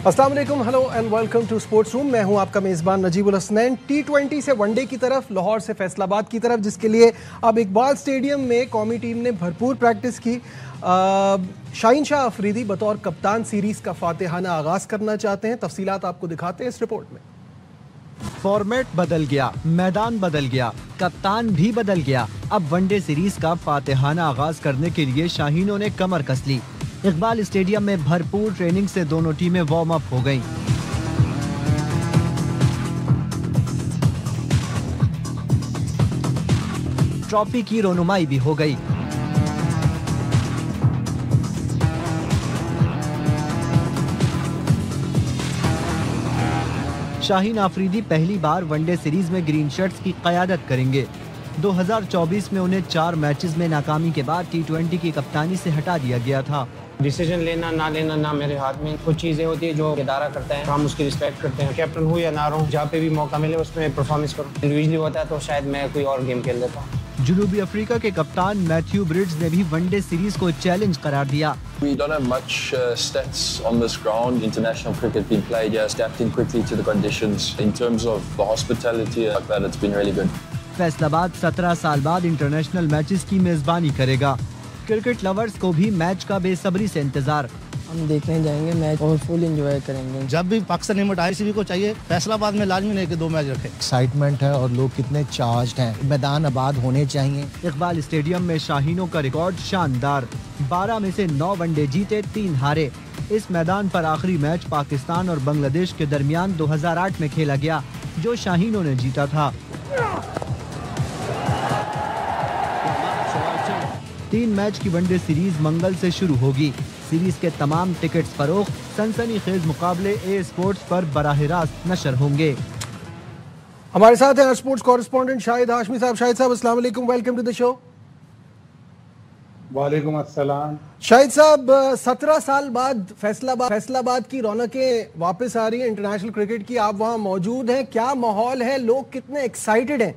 अस्सलाम वालेकुम, hello and welcome to sports room. मैं हूं आपका मेज़बान नजीबुल हसनैन। T20 से वनडे की तरफ, लाहौर से फैसलाबाद की तरफ, जिसके लिए अब इकबाल स्टेडियम में कौमी टीम ने भरपूर प्रैक्टिस की। शाहीन शाह अफरीदी बतौर कप्तान सीरीज़ का फातिहाना आगाज़ करना चाहते हैं। तफसीलात आपको दिखाते हैं इस रिपोर्ट में। फॉर्मेट बदल गया, मैदान बदल गया, कप्तान भी बदल गया। अब वनडे सीरीज का फातिहाना आगाज करने के लिए शाहीनों ने कमर कस ली। इकबाल स्टेडियम में भरपूर ट्रेनिंग से दोनों टीमें वार्म अप हो गईं। ट्रॉफी की रोनुमाई भी हो गई। शाहीन आफरीदी पहली बार वनडे सीरीज में ग्रीन शर्ट्स की क़यादत करेंगे। 2024 में उन्हें 4 मैचेस में नाकामी के बाद T20 की कप्तानी से हटा दिया गया था। डिसीजन लेना ना मेरे हाथ में। कुछ चीज़ें होती है जो इदारा करता है, हम उसकी रिस्पेक्ट करते हैं। कैप्टन हूँ या ना रहूँ, जहाँ पे भी मौका मिले उसमें परफॉर्मेंस करूँ। इंडिविजुअली होता है तो शायद मैं कोई और गेम खेल लेता हूँ। जनूबी अफ्रीका के कप्तान मैथ्यू ब्रिड्स ने भी वनडे सीरीज को चैलेंज करार दिया। We don't have much stats on this ground. International cricket being played here, adapting quickly to the conditions. In terms of the hospitality like that, it's been really good. Faisalabad 17 साल बाद international matches की मेजबानी करेगा। Cricket lovers को भी match का बेसब्री से इंतजार। हम देखने जाएंगे मैच और फुल एंजॉय करेंगे। जब भी पाकिस्तान टीम ICC को चाहिए, फैसलाबाद में लाजमी नहीं कि 2 मैच रखे। एक्साइटमेंट है और लोग कितने चार्ज्ड हैं। मैदान आबाद होने चाहिए। इकबाल स्टेडियम में शाहीनों का रिकॉर्ड शानदार। 12 में से 9 वनडे जीते, 3 हारे। इस मैदान पर आखिरी मैच पाकिस्तान और बांग्लादेश के दरमियान 2008 में खेला गया, जो शाहीनों ने जीता था। 3 मैच की वनडे सीरीज मंगल से शुरू होगी। सीरीज के तमाम टिकट्स फरोख्त सनसनीखेज मुकाबले ए स्पोर्ट्स पर बराह रास्त नशर होंगे। हमारे साथ हैं स्पोर्ट्स कॉरेस्पॉन्डेंट शाहिद हाशमी साहब। शाहिद साहब, अस्सलाम वालेकुम, वेलकम टू द शो। वालेकुम अस्सलाम। शाहिद साहब, 17 साल बाद फैसलाबाद की रौनकें वापस आ रही हैं इंटरनेशनल क्रिकेट की। आप वहां मौजूद हैं, क्या माहौल है? लोग कितने एक्साइटेड हैं?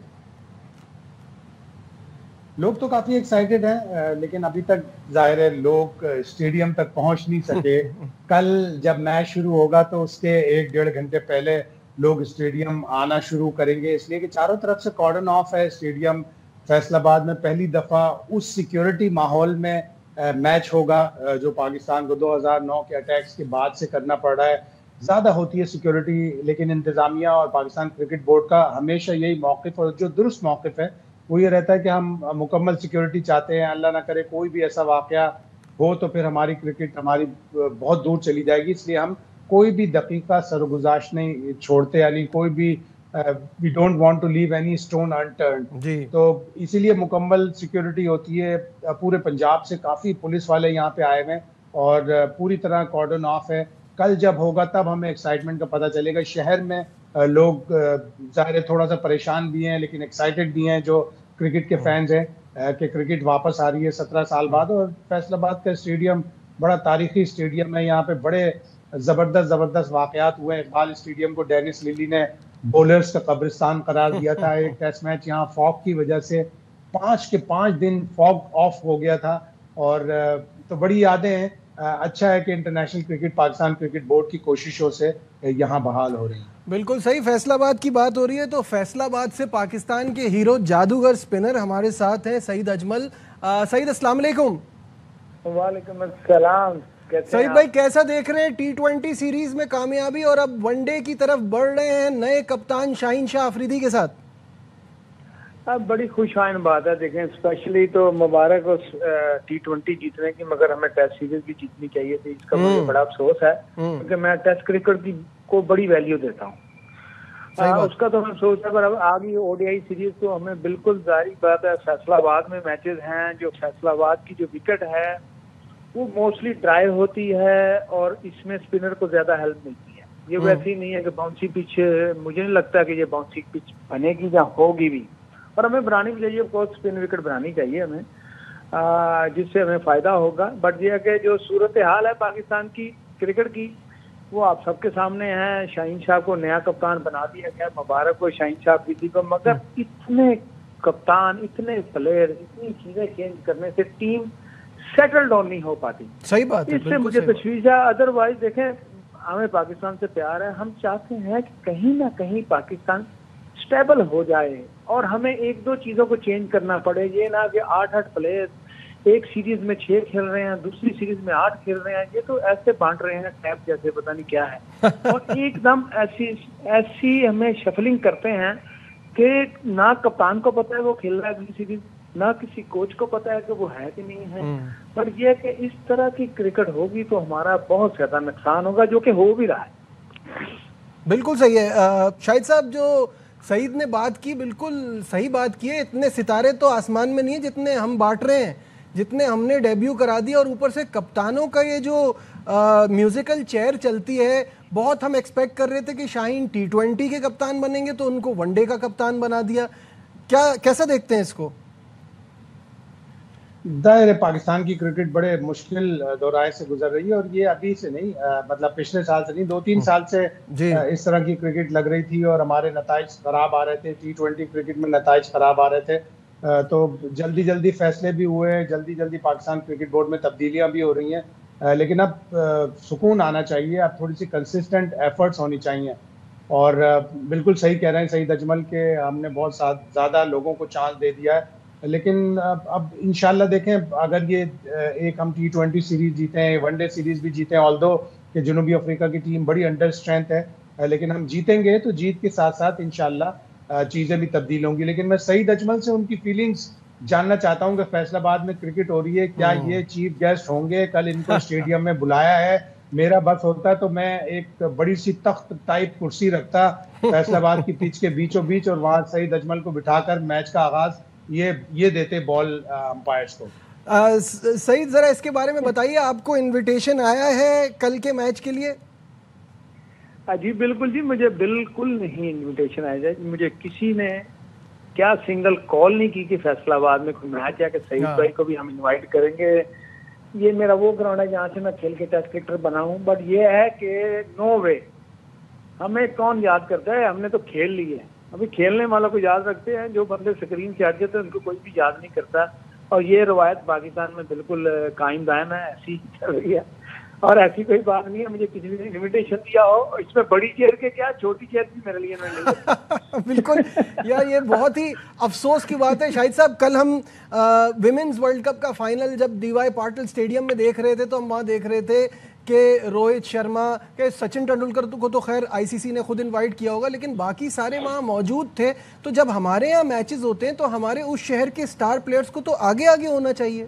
लोग तो काफी एक्साइटेड हैं, लेकिन अभी तक जाहिर है लोग स्टेडियम तक पहुंच नहीं सके। कल जब मैच शुरू होगा तो उसके 1-1.5 घंटे पहले लोग स्टेडियम आना शुरू करेंगे, इसलिए कि चारों तरफ से कॉर्डन ऑफ है स्टेडियम। फैसलाबाद में पहली दफा उस सिक्योरिटी माहौल में मैच होगा जो पाकिस्तान को 2009 के अटैक्स के बाद से करना पड़ रहा है। ज्यादा होती है सिक्योरिटी, लेकिन इंतजामिया और पाकिस्तान क्रिकेट बोर्ड का हमेशा यही मौक़िफ़ और जो दुरुस्त मौक़िफ़ है वो ये रहता है कि हम मुकम्मल सिक्योरिटी चाहते हैं। अल्लाह ना करे कोई भी ऐसा वाकया हो तो फिर हमारी क्रिकेट हमारी बहुत दूर चली जाएगी, इसलिए हम कोई भी दकीका सरगुजाश नहीं छोड़ते, यानी कोई भी we don't want to leave any stone unturned. तो इसीलिए मुकम्मल सिक्योरिटी होती है। पूरे पंजाब से काफ़ी पुलिस वाले यहाँ पे आए हुए हैं और पूरी तरह कॉर्डन ऑफ है। कल जब होगा तब हमें एक्साइटमेंट का पता चलेगा। शहर में लोग ज़ाहिर है थोड़ा सा परेशान भी हैं, लेकिन एक्साइटेड भी हैं जो क्रिकेट के फैंस हैं कि क्रिकेट वापस आ रही है 17 साल बाद। और फैसलाबाद का स्टेडियम बड़ा तारीखी स्टेडियम है। यहाँ पे बड़े ज़बरदस्त वाक़यात हुए हैं। इकबाल स्टेडियम को डेनिस लिली ने बॉलर्स का कब्रिस्तान करार दिया था। एक टेस्ट मैच यहाँ फॉग की वजह से 5 के 5 दिन फॉग ऑफ हो गया था और तो बड़ी यादें हैं। अच्छा है कि international cricket Pakistan cricket board की कोशिशों से यहाँ बहाल हो रही है। बिल्कुल सही। फैसलाबाद की बात हो रही है तो फैसलाबाद से पाकिस्तान के हीरो जादूगर स्पिनर हमारे साथ हैं सईद अजमल। सईद, अस्सलाम वालेकुम। वालेकुम अस्सलाम। सईद भाई, कैसा देख रहे हैं T20 सीरीज में कामयाबी और अब वनडे की तरफ बढ़ रहे हैं नए कप्तान शाहीन शाह अफरीदी के साथ? अब बड़ी खुशहाइन बात है। देखें, स्पेशली तो मुबारक हो T20 जीतने की, मगर हमें टेस्ट सीरीज भी जीतनी चाहिए थी। इसका मुझे बड़ा अफसोस है क्योंकि मैं टेस्ट क्रिकेट की को बड़ी वैल्यू देता हूँ। उसका तो हमें अफसोस है, पर अब आ गई ODI सीरीज तो हमें बिल्कुल जाहिर बात है। फैसलाबाद में मैचेस हैं, जो फैसलाबाद की जो विकेट है वो मोस्टली ड्राई होती है और इसमें स्पिनर को ज्यादा हेल्प मिलती है। ये वैसे ही नहीं है कि बाउंसी पिच, मुझे नहीं लगता कि ये बाउंसी पिच बनेगी या होगी भी, और हमें बनानी भी चाहिए। ऑफकोर्स स्पिन विकेट बनानी चाहिए हमें, जिससे हमें फायदा होगा। बट ये है कि जो सूरत हाल है पाकिस्तान की क्रिकेट की वो आप सबके सामने है। शाहीन शाह को नया कप्तान बना दिया गया, मुबारक हो शाहीन शाह अफरीदी को। मगर इतने कप्तान, इतने प्लेयर, इतनी चीजें चेंज करने से टीम सेटल डाउन नहीं हो पाती। सही बात है, इससे मुझे तशवीश है। अदरवाइज देखें, हमें पाकिस्तान से प्यार है, हम चाहते हैं कि कहीं ना कहीं पाकिस्तान स्टेबल हो जाए और हमें एक दो चीजों को चेंज करना पड़े। ये ना कि 8-8 प्लेयर एक सीरीज में 6 खेल रहे हैं, दूसरी सीरीज में 8 खेल रहे हैं, ये तो ऐसे बांट रहे हैं टैप जैसे, पता नहीं क्या है। और एकदम ऐसी हमें शफलिंग करते हैं कि ना कप्तान को पता है वो खेल रहा है अगली सीरीज, ना किसी कोच को पता है कि वो है कि नहीं है। पर यह कि इस तरह की क्रिकेट होगी तो हमारा बहुत ज्यादा नुकसान होगा, जो कि हो भी रहा है। बिल्कुल सही है। शाहिद साहब, जो सईद ने बात की बिल्कुल सही बात की है। इतने सितारे तो आसमान में नहीं है जितने हम बांट रहे हैं, जितने हमने डेब्यू करा दिया। और ऊपर से कप्तानों का ये जो म्यूजिकल चेयर चलती है, बहुत हम एक्सपेक्ट कर रहे थे कि शाहीन T20 के कप्तान बनेंगे तो उनको वनडे का कप्तान बना दिया। कैसा देखते हैं इसको? दायरे पाकिस्तान की क्रिकेट बड़े मुश्किल दौराए से गुजर रही है और ये अभी से नहीं, मतलब पिछले साल से नहीं, 2-3 साल से इस तरह की क्रिकेट लग रही थी और हमारे नताइज खराब आ रहे थे। T20 क्रिकेट में नताइज खराब आ रहे थे, तो जल्दी जल्दी फैसले भी हुए, जल्दी जल्दी पाकिस्तान क्रिकेट बोर्ड में तब्दीलियां भी हो रही हैं। लेकिन अब सुकून आना चाहिए, अब थोड़ी सी कंसिस्टेंट एफर्ट्स होनी चाहिए। और बिल्कुल सही कह रहे हैं सईद अजमल के, हमने बहुत ज़्यादा लोगों को चांस दे दिया है। लेकिन अब इंशाल्लाह देखें, अगर ये एक हम T20 सीरीज जीते हैं, वनडे सीरीज भी जीते हैं, ऑल्दो कि जनूबी अफ्रीका की टीम बड़ी अंडर स्ट्रेंथ है, लेकिन हम जीतेंगे तो जीत के साथ साथ इंशाल्लाह चीज़ें भी तब्दील होंगी। लेकिन मैं सईद अजमल से उनकी फीलिंग्स जानना चाहता हूँ कि फैसलाबाद में क्रिकेट हो रही है, क्या ये चीफ गेस्ट होंगे? कल इनको स्टेडियम में बुलाया है। मेरा बस होता तो मैं एक बड़ी सी तख्त टाइप कुर्सी रखता फैसलाबाद की पिच के बीचों बीच और वहां सईद अजमल को बिठाकर मैच का आगाज ये देते बॉल अंपायर्स को। सईद, जरा इसके बारे में बताइए, आपको इनविटेशन आया है कल के मैच के लिए? जी बिल्कुल जी, मुझे बिल्कुल नहीं इनविटेशन आया जाए। मुझे किसी ने क्या सिंगल कॉल नहीं की कि फैसलाबाद में कोई मैच है कि सईद भाई को भी हम इनवाइट करेंगे। ये मेरा वो ग्राउंड है जहाँ से मैं खेल के टेस्ट क्रिकेटर बना हूँ। बट ये है कि नो वे, हमें कौन याद करता है, हमने तो खेल ली है। अभी खेलने वालों को याद रखते हैं, जो बंदे स्क्रीन से हट जाते हैं उनको कोई भी याद नहीं करता। और ये रवायत पाकिस्तान में बिल्कुल कायम दायम है, ऐसी चल रही है और ऐसी कोई बात नहीं है। मुझे किसी ने इनविटेशन दिया हो, इसमें बड़ी चेयर के क्या, छोटी चेयर भी मेरे लिए नहीं। बिल्कुल यार, ये बहुत ही अफसोस की बात है। शाहिद साहब, कल हम विमेंस वर्ल्ड कप का फाइनल जब DY पाटिल स्टेडियम में देख रहे थे तो हम वहाँ देख रहे थे कि रोहित शर्मा के, सचिन तेंदुलकर को तो खैर ICC ने खुद इनवाइट किया होगा, लेकिन बाकी सारे वहाँ मौजूद थे। तो जब हमारे यहाँ मैचेस होते हैं तो हमारे उस शहर के स्टार प्लेयर्स को तो आगे आगे होना चाहिए।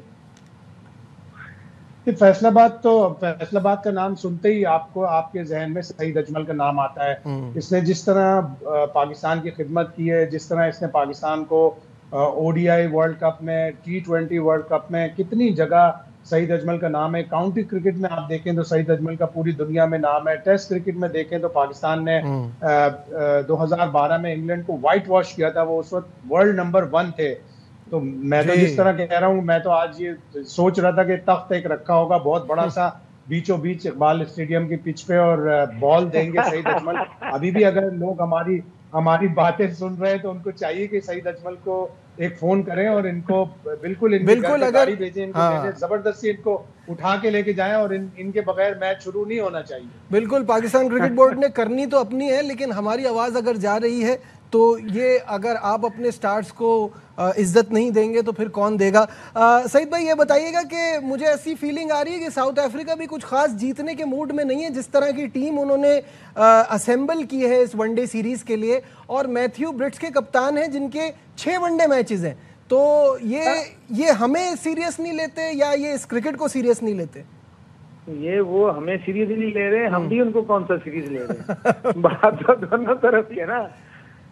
फैसलाबाद का नाम सुनते ही आपके जहन में सईद अजमल का नाम आता है। इसने जिस तरह पाकिस्तान की खिदमत की है, जिस तरह इसने पाकिस्तान को ODI वर्ल्ड कप में, T20 वर्ल्ड कप में कितनी जगह सईद अजमल का नाम है। काउंटी क्रिकेट में आप देखें तो सईद अजमल का पूरी दुनिया में नाम है। टेस्ट क्रिकेट में देखें तो पाकिस्तान ने 2012 में इंग्लैंड को व्हाइट वॉश किया था, वो उस वक्त वर्ल्ड नंबर 1 थे। तो मैं तो जिस तरह कह रहा हूँ, मैं तो आज ये सोच रहा था कि तख्त एक रखा होगा बहुत बड़ा सा बीचों बीच इकबाल स्टेडियम की पिच पे और बॉल देंगे सईद अजमल। अभी भी अगर लोग हमारी बातें सुन रहे हैं तो उनको चाहिए कि सईद अजमल को एक फोन करें और इनको बिल्कुल अगर भेजें, इनको जबरदस्ती इनको उठा के लेके जाएं और इनके बगैर मैच शुरू नहीं होना चाहिए। बिल्कुल, पाकिस्तान क्रिकेट बोर्ड ने करनी तो अपनी है, लेकिन हमारी आवाज़ अगर जा रही है तो ये, अगर आप अपने स्टार्स को इज्जत नहीं देंगे तो फिर कौन देगा? सईद भाई, ये बताइएगा कि मुझे ऐसी फीलिंग आ रही है कि साउथ अफ्रीका भी कुछ खास जीतने के मूड में नहीं है, जिस तरह की टीम उन्होंने असेंबल की है इस वनडे सीरीज के लिए। और मैथ्यू ब्रिट्स के कप्तान हैं जिनके 6 वनडे मैचेस हैं। तो ये हमें सीरियस नहीं लेते या ये इस क्रिकेट को सीरियस नहीं लेते? ये वो हमें सीरीज नहीं ले रहे, हम भी उनको कौन सा सीरीज ले रहे हैं। बात तो दोनों तरफ ही है ना,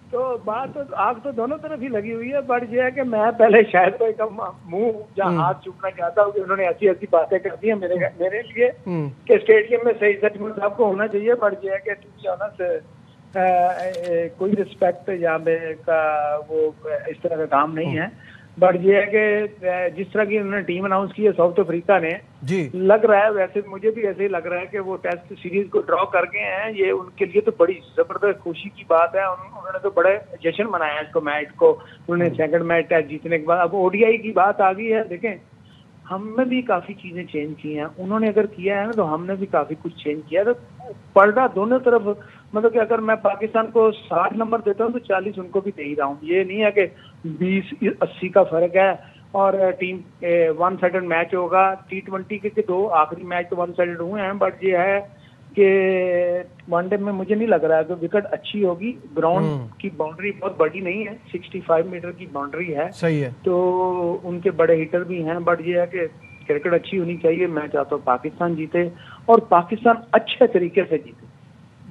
तो बात तो आग तो दोनों तरफ ही लगी हुई है। बट ये है कि मैं पहले शायद भाई का मुंह जहाँ हाथ चूकना चाहता हूँ कि उन्होंने ऐसी बातें कर दी है मेरे लिए कि स्टेडियम में सही सचमुच साहब को होना चाहिए। बट ये है कि टू बी ऑनेस्ट कोई रिस्पेक्ट या का वो इस तरह का काम नहीं है। बट ये है कि जिस तरह की उन्होंने टीम अनाउंस की है साउथ अफ्रीका ने, जी लग रहा है, वैसे मुझे भी ऐसे ही लग रहा है कि वो टेस्ट सीरीज को ड्रॉ कर गए हैं। ये उनके लिए तो बड़ी जबरदस्त खुशी की बात है। उन्होंने तो बड़े जश्न मनाया इसको, मैच को। उन्होंने सेकंड मैच टेस्ट जीतने के बाद अब ODI की बात आ गई है। देखें, हमने भी काफी चीजें चेंज की हैं, उन्होंने अगर किया है ना तो हमने भी काफी कुछ चेंज किया है। तो पर्दा दोनों तरफ, मतलब कि अगर मैं पाकिस्तान को 60 नंबर देता हूँ तो 40 उनको भी दे ही रहा हूँ। ये नहीं है कि 20-80 का फर्क है और टीम वन साइडेड मैच होगा। T20 के 2 आखिरी मैच तो वन साइडेड हुए हैं, बट ये है कि वनडे में मुझे नहीं लग रहा है कि विकेट अच्छी होगी। ग्राउंड की बाउंड्री बहुत बड़ी नहीं है, 65 मीटर की बाउंड्री है, सही है। तो उनके बड़े हिटर भी हैं, बट ये है कि क्रिकेट अच्छी होनी चाहिए। मैं चाहता हूँ पाकिस्तान जीते और पाकिस्तान अच्छे तरीके से जीते।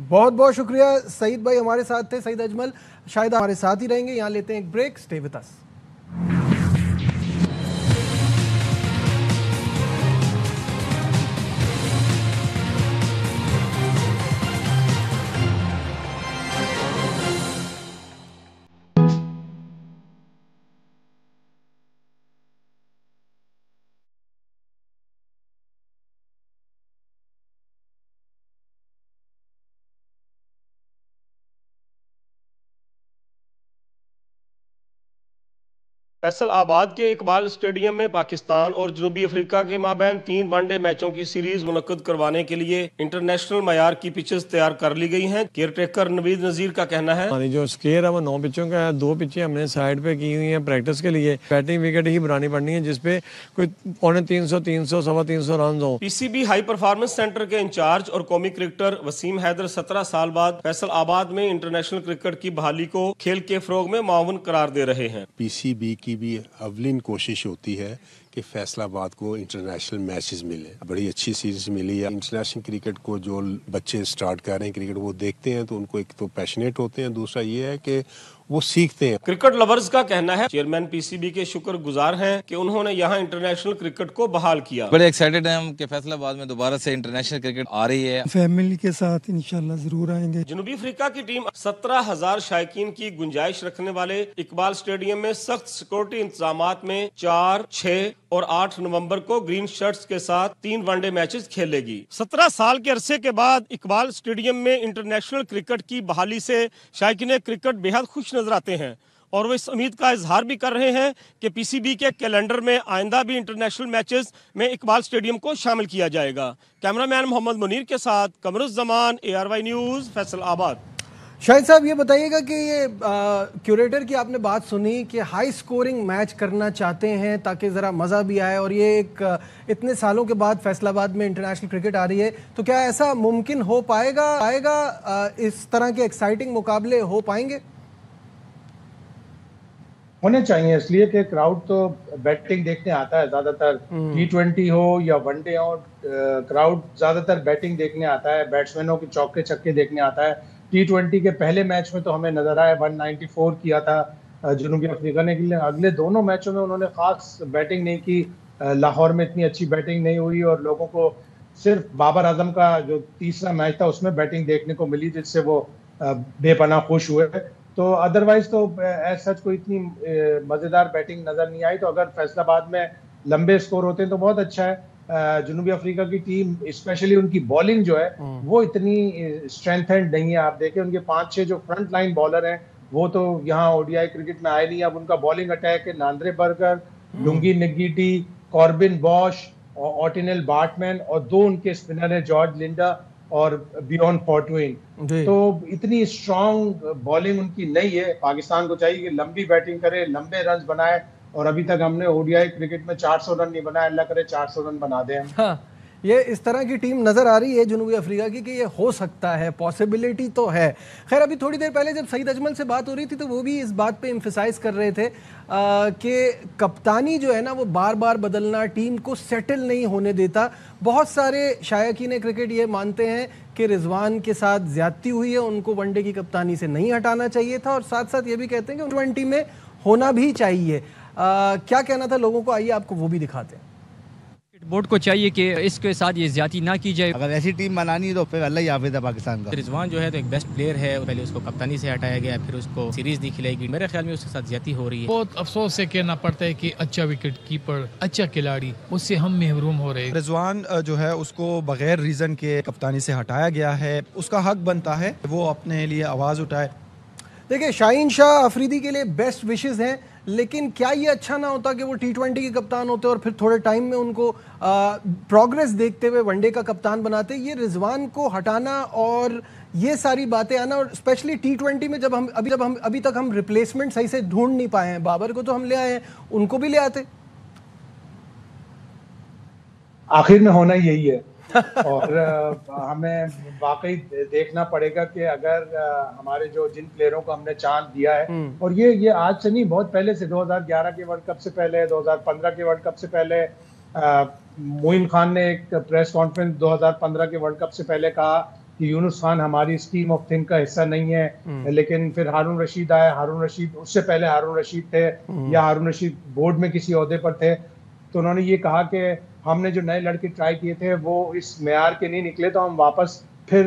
बहुत बहुत शुक्रिया सईद भाई, हमारे साथ थे। सईद अजमल शायद हमारे साथ ही रहेंगे। यहाँ लेते हैं एक break, stay with us. Faisalabad के इकबाल स्टेडियम में पाकिस्तान और जनूबी अफ्रीका के माबैन 3 वनडे मैचों की सीरीज मुनक्कद करवाने के लिए इंटरनेशनल मयार की पिचेस तैयार कर ली गई हैं। केयरटेकर नवीद नजीर का कहना है, हमारी जो स्केयर है वो 9 पिचों का है। 2 पिचें हमने साइड पे की हुई हैं प्रैक्टिस के लिए। बैटिंग विकेट ही बनानी पड़नी है जिसपे कोई 350, 300, 325 रन हो। पीसीबी हाई परफॉर्मेंस सेंटर के इंचार्ज और कौमी क्रिकेटर वसीम हैदर 17 साल बाद फैसलाबाद में इंटरनेशनल क्रिकेट की बहाली को खेल के फरोग में माउन करार दे रहे हैं। पीसीबी की भी अवलिन कोशिश होती है कि फैसलाबाद को इंटरनेशनल मैचेस मिले। बड़ी अच्छी सीरीज मिली है। इंटरनेशनल क्रिकेट को जो बच्चे स्टार्ट कर रहे हैं क्रिकेट, वो देखते हैं तो उनको एक तो पैशनेट होते हैं, दूसरा ये है कि वो सीखते हैं। क्रिकेट लवर्स का कहना है, चेयरमैन पीसीबी के शुक्रगुजार हैं कि उन्होंने यहाँ इंटरनेशनल क्रिकेट को बहाल किया। बड़े एक्साइटेड हैं हम कि फैसलाबाद में दोबारा से इंटरनेशनल क्रिकेट आ रही है। फैमिली के साथ इंशाल्लाह जरूर आएंगे। जनूबी अफ्रीका की टीम 17,000 शायकीन की गुंजाइश रखने वाले इकबाल स्टेडियम में सख्त सिक्योरिटी इंतजामात में 4, 6 और 8 नवंबर को ग्रीन शर्ट्स के साथ 3 वनडे मैचेस खेलेगी। 17 साल के अरसे के बाद इकबाल स्टेडियम में इंटरनेशनल क्रिकेट की बहाली से शायकीन क्रिकेट बेहद खुश नजर आते हैं और वो इस उम्मीद का इजहार भी कर रहे हैं कि पीसीबी के कैलेंडर में आइंदा भी इंटरनेशनल मैचेस में इकबाल स्टेडियम को शामिल किया जाएगा। कैमरामैन मोहम्मद मुनीर के साथ कमरुज़्ज़मान, ARY न्यूज़, फैसलाबाद। शाहिद साहब ये बताइएगा कि ये क्यूरेटर की आपने बात सुनी कि हाई स्कोरिंग मैच करना चाहते हैं ताकि ज़रा मज़ा भी आए, और ये एक इतने सालों के बाद फैसलाबाद में इंटरनेशनल क्रिकेट आ रही है, तो क्या ऐसा मुमकिन हो पाएगा? इस तरह के एक्साइटिंग मुकाबले हो पाएंगे? होने चाहिए, इसलिए कि क्राउड तो बैटिंग देखने आता है ज़्यादातर। T20 हो या वनडे हो, क्राउड ज़्यादातर बैटिंग देखने आता है, बैट्समैनों के चौके छक्के देखने आता है। T20 के पहले मैच में तो हमें नजर आया 194 किया था जनूबी अफ्रीका ने। अगले दोनों मैचों में उन्होंने खास बैटिंग नहीं की। लाहौर में इतनी अच्छी बैटिंग नहीं हुई और लोगों को सिर्फ बाबर आजम का जो तीसरा मैच था उसमें बैटिंग देखने को मिली, जिससे वो बेपनाह खुश हुए। तो अदरवाइज तो एज सच कोई इतनी मजेदार बैटिंग नजर नहीं आई। तो अगर फैसलाबाद में लंबे स्कोर होते हैं तो बहुत अच्छा है। जनूबी अफ्रीका की टीम स्पेशली उनकी बॉलिंग जो है वो इतनी स्ट्रेंथेंड नहीं है। आप देखें उनके 5-6 जो फ्रंट लाइन बॉलर हैं वो तो यहाँ ODI क्रिकेट में आए नहीं। अब उनका बॉलिंग अटैक है Nandre Burger, Lungi Ngidi, Corbin Bosch और ऑटिनल बार्टमैन, और 2 उनके स्पिनर है जॉर्ज लिंडा और बियॉन फॉर्टविन। तो इतनी स्ट्रॉन्ग बॉलिंग उनकी नहीं है। पाकिस्तान को चाहिए कि लंबी बैटिंग करे, लंबे रन बनाए, और अभी तक हमने ODI क्रिकेट में 400 रन नहीं बनाया। अल्लाह करे 400 रन बना दें हम। हाँ, ये इस तरह की टीम नज़र आ रही है जनूबी अफ्रीका की कि ये हो सकता है, पॉसिबिलिटी तो है। खैर, अभी थोड़ी देर पहले जब सईद अजमल से बात हो रही थी तो वो भी इस बात पे एम्फसाइज कर रहे थे कि कप्तानी जो है ना वो बार बार बदलना टीम को सेटल नहीं होने देता। बहुत सारे शायकीन क्रिकेट ये मानते हैं कि रिजवान के साथ ज्यादती हुई है, उनको वनडे की कप्तानी से नहीं हटाना चाहिए था, और साथ साथ ये भी कहते हैं कि T20 में होना भी चाहिए। क्या कहना था लोगों को, आइए आपको वो भी दिखाते हैं। बोर्ड को चाहिए कि इसके साथ ये ज्यादती ना की जाए। अगर ऐसी टीम बनानी है तो फिर अल्लाह ही हाफिज़ है पाकिस्तान का। रिजवान जो है तो एक बेस्ट प्लेयर है, पहले उसको कप्तानी से हटाया गया, फिर उसको सीरीज नहीं खिलाएगी। मेरे ख्याल में उसके साथ ज्यादती हो रही है। बहुत अफसोस से कहना पड़ता है कि अच्छा विकेट कीपर, अच्छा खिलाड़ी, उससे हम महरूम हो रहे हैं। रिजवान जो है उसको बगैर रीजन के कप्तानी से हटाया गया है, उसका हक बनता है वो अपने लिए आवाज उठाए। देखिए, शाहीन शाह अफरीदी के लिए बेस्ट विशेस हैं, लेकिन क्या ये अच्छा ना होता कि वो T20 के कप्तान होते और फिर थोड़े टाइम में उनको प्रोग्रेस देखते हुए वनडे का कप्तान बनाते? ये रिजवान को हटाना और ये सारी बातें आना, और स्पेशली T20 में जब हम अभी तक हम रिप्लेसमेंट सही से ढूंढ नहीं पाए हैं। बाबर को तो हम ले आए हैं, उनको भी ले आते। आखिर में होना यही है और हमें वाकई देखना पड़ेगा कि अगर हमारे जिन प्लेयरों को हमने चांस दिया है, और ये आज से नहीं, बहुत पहले से 2011 के वर्ल्ड कप से पहले, 2015 के वर्ल्ड कप से पहले मोइन खान ने एक प्रेस कॉन्फ्रेंस 2015 के वर्ल्ड कप से पहले कहा कि यूनुस खान हमारी स्कीम ऑफ थिंक का हिस्सा नहीं है। लेकिन फिर हारून रशीद आए, हारून रशीद उससे पहले हारून रशीद थे, या हारून रशीद बोर्ड में किसी ओहदे पर थे, तो उन्होंने ये कहा कि हमने जो नए लड़के ट्राई किए थे वो इस मेयार के नहीं निकले, तो हम वापस फिर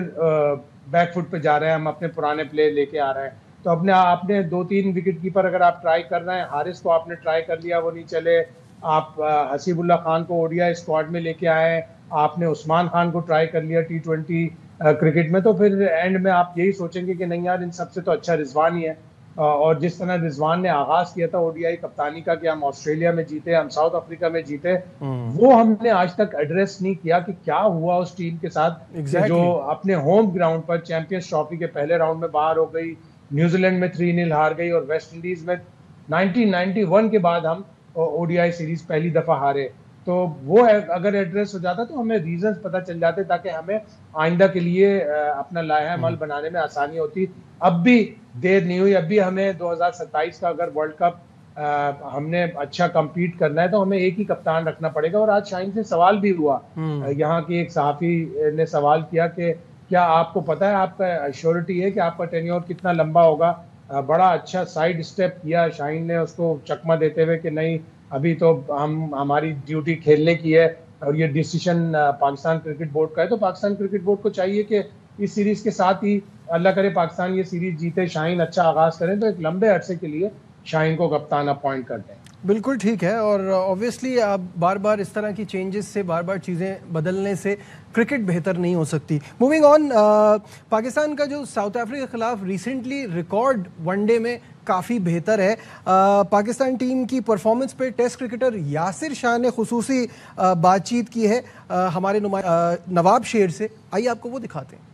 बैकफुट पे जा रहे हैं, हम अपने पुराने प्लेयर लेके आ रहे हैं। तो आपने 2-3 विकेट कीपर अगर आप ट्राई कर रहे हैं, हारिस को आपने ट्राई कर लिया, वो नहीं चले, आप हसीबुल्लाह खान को ओडीआई स्क्वाड में लेके आए, आपने उस्मान खान को ट्राई कर लिया T20 क्रिकेट में, तो फिर एंड में आप यही सोचेंगे कि नहीं यार, इन सबसे तो अच्छा रिजवान ही है। और जिस तरह रिजवान ने आगाज किया था ओडीआई कप्तानी का कि हम ऑस्ट्रेलिया में जीते, हम साउथ अफ्रीका में जीते, वो हमने आज तक एड्रेस नहीं किया कि क्या हुआ उस टीम के साथ जो अपने होम ग्राउंड पर चैंपियंस ट्रॉफी के पहले राउंड में बाहर हो गई, न्यूजीलैंड में 3-0 हार गई, और वेस्ट इंडीज में 1991 के बाद हम ओडीआई सीरीज पहली दफा हारे। तो वो अगर एड्रेस हो जाता तो हमें रीजंस पता चल जाते, ताकि हमें आइंदा के लिए अपना लाया अमल बनाने में आसानी होती। अब भी देर नहीं हुई, अब भी हमें 2027 का अगर वर्ल्ड कप हमने अच्छा कंपीट करना है तो हमें एक ही कप्तान रखना पड़ेगा। और आज शाहीन से सवाल भी हुआ, यहाँ की एक सहाफी ने सवाल किया कि क्या आपको पता है, आपका श्योरिटी है कि आपका टेन्योर कितना लंबा होगा? बड़ा अच्छा साइड स्टेप किया शाहीन ने, उसको चकमा देते हुए कि नहीं, अभी तो हमारी ड्यूटी खेलने की है, और ये डिसीजन पाकिस्तान क्रिकेट बोर्ड का है। तो पाकिस्तान क्रिकेट बोर्ड को चाहिए कि इस सीरीज के साथ ही, अल्लाह करे पाकिस्तान ये सीरीज जीते, शाहीन अच्छा आगाज करें, तो एक लंबे अरसे के लिए शाहीन को कप्तान अपॉइंट कर दें। बिल्कुल ठीक है, और ऑब्वियसली आप बार बार इस तरह की चेंजेस से, बार बार चीज़ें बदलने से क्रिकेट बेहतर नहीं हो सकती। मूविंग ऑन, पाकिस्तान का जो साउथ अफ्रीका के खिलाफ रिसेंटली रिकॉर्ड वनडे में काफ़ी बेहतर है। पाकिस्तान टीम की परफॉर्मेंस पे टेस्ट क्रिकेटर यासिर शाह ने खुसूसी बातचीत की है हमारे नवाब शेर से। आइए आपको वो दिखाते हैं।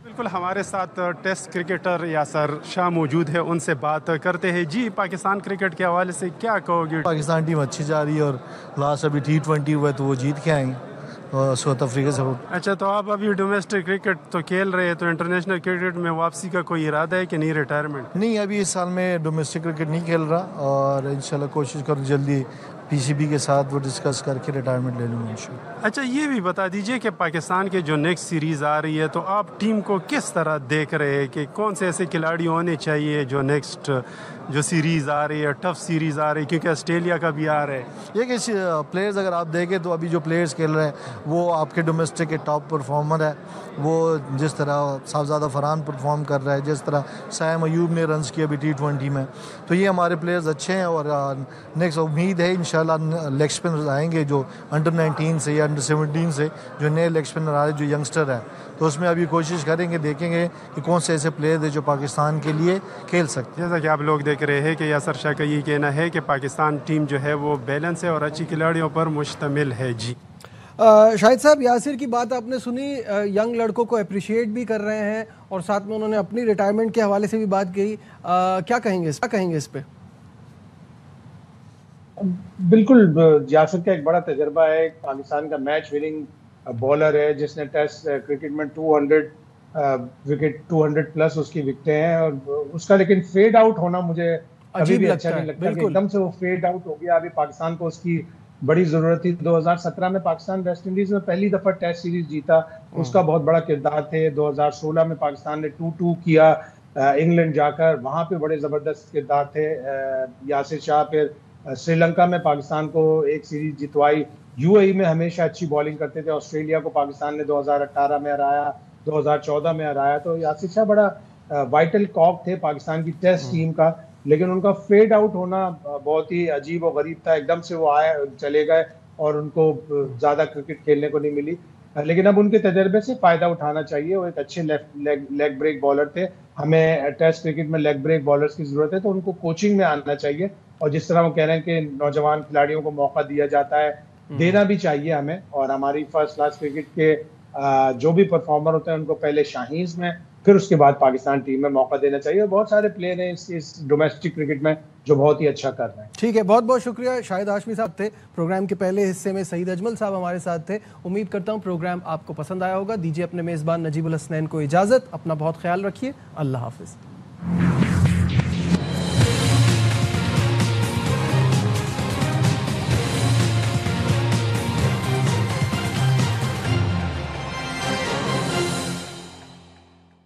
बिल्कुल, हमारे साथ टेस्ट क्रिकेटर यासिर शाह मौजूद है, उनसे बात करते हैं। जी, पाकिस्तान क्रिकेट के हवाले से क्या कहोगे? पाकिस्तान टीम अच्छी जा रही है और लास्ट अभी T20 हुआ तो वो जीत के आई साउथ अफ्रीका से। अच्छा, तो आप अभी डोमेस्टिक क्रिकेट तो खेल रहे हैं, तो इंटरनेशनल क्रिकेट में वापसी का कोई इरादा है कि नहीं, रिटायरमेंट? नहीं, अभी इस साल में डोमेस्टिक क्रिकेट नहीं खेल रहा, और इंशाल्लाह कोशिश करूँ जल्दी पीसीबी के साथ वो डिस्कस करके रिटायरमेंट ले लूँगा इंशाल्लाह। अच्छा, ये भी बता दीजिए कि पाकिस्तान के जो नेक्स्ट सीरीज़ आ रही है, तो आप टीम को किस तरह देख रहे हैं कि कौन से ऐसे खिलाड़ी होने चाहिए जो नेक्स्ट जो सीरीज़ आ रही है, टफ सीरीज़ आ रही है, क्योंकि ऑस्ट्रेलिया का भी आ रहा है? ये कि प्लेयर्स अगर आप देखें तो अभी जो प्लेयर्स खेल रहे हैं वो आपके डोमेस्टिक के टॉप परफॉर्मर है। वो जिस तरह साहबजादा फरहान परफॉर्म कर रहा है, जिस तरह सैम अयूब ने रन्स किए अभी T20 में, तो ये हमारे प्लेयर्स अच्छे हैं। और नेक्स्ट उम्मीद है इंशाल्लाह लेग स्पिनर्स आएंगे जो अंडर 19 से या अंडर 17 से जो नए लेग स्पिनर आ रहे जो यंगस्टर हैं, तो उसमें अभी कोशिश करेंगे, देखेंगे कि कौन से ऐसे प्लेयर हैं जो पाकिस्तान के लिए खेल सकते हैं। जैसा कि आप लोग देख रहे हैं कि यासिर शाह का ये कहना है कि पाकिस्तान टीम जो है वो बैलेंस है और अच्छी खिलाड़ियों पर मुश्तमिल है। जी शाहिद साहब, यासिर की बात आपने सुनी, यंग लड़कों को अप्रिशिएट भी कर रहे हैं और साथ में उन्होंने अपनी रिटायरमेंट के हवाले से भी बात की। क्या कहेंगे इस पे? बिल्कुल, यासिर का एक बड़ा तजर्बा है, पाकिस्तान का मैच विनिंग बॉलर है जिसने टेस्ट क्रिकेट में 200 प्लस उसकी विकेटें हैं, और उसका लेकिन फेड आउट होना मुझे अभी भी अच्छा नहीं लगता कि एकदम से वो फेड आउट हो गया। अभी पाकिस्तान को उसकी बड़ी जरूरत थी। 2017 में पाकिस्तान वेस्ट इंडीज में पहली दफा टेस्ट सीरीज जीता, उसका बहुत बड़ा किरदार थे। 2016 में पाकिस्तान ने 2-2 किया इंग्लैंड जाकर, वहां पे बड़े जबरदस्त किरदार थे यासिर शाह। फिर श्रीलंका में पाकिस्तान को एक सीरीज जितवाई, यूएई में हमेशा अच्छी बॉलिंग करते थे, ऑस्ट्रेलिया को पाकिस्तान ने 2018 में हराया, 2014 में हराया। तो यासिर शाह बड़ा वाइटल कॉक थे पाकिस्तान की टेस्ट टीम का, लेकिन उनका फेड आउट होना बहुत ही अजीब और गरीब था। एकदम से वो आए, चले गए और उनको ज़्यादा क्रिकेट खेलने को नहीं मिली। लेकिन अब उनके तजर्बे से फायदा उठाना चाहिए। वो एक अच्छे लेग ब्रेक बॉलर थे। हमें टेस्ट क्रिकेट में लेग ब्रेक बॉलर्स की जरूरत है, तो उनको कोचिंग में आना चाहिए। और जिस तरह वो कह रहे हैं कि नौजवान खिलाड़ियों को मौका दिया जाता है, देना भी चाहिए हमें। और हमारी फर्स्ट क्लास क्रिकेट के जो भी परफॉर्मर होते हैं उनको पहले शाहीन्स में, फिर उसके बाद पाकिस्तान टीम में मौका देना चाहिए। और बहुत सारे प्लेयर हैं इस डोमेस्टिक क्रिकेट में जो बहुत ही अच्छा कर रहे हैं। ठीक है, बहुत बहुत शुक्रिया। शाहिद हाशमी साहब थे प्रोग्राम के पहले हिस्से में, सईद अजमल साहब हमारे साथ थे। उम्मीद करता हूँ प्रोग्राम आपको पसंद आया होगा। दीजिए अपने मेज़बान नजीबुल हसनैन को इजाज़त। अपना बहुत ख्याल रखिए। अल्लाह हाफिज़।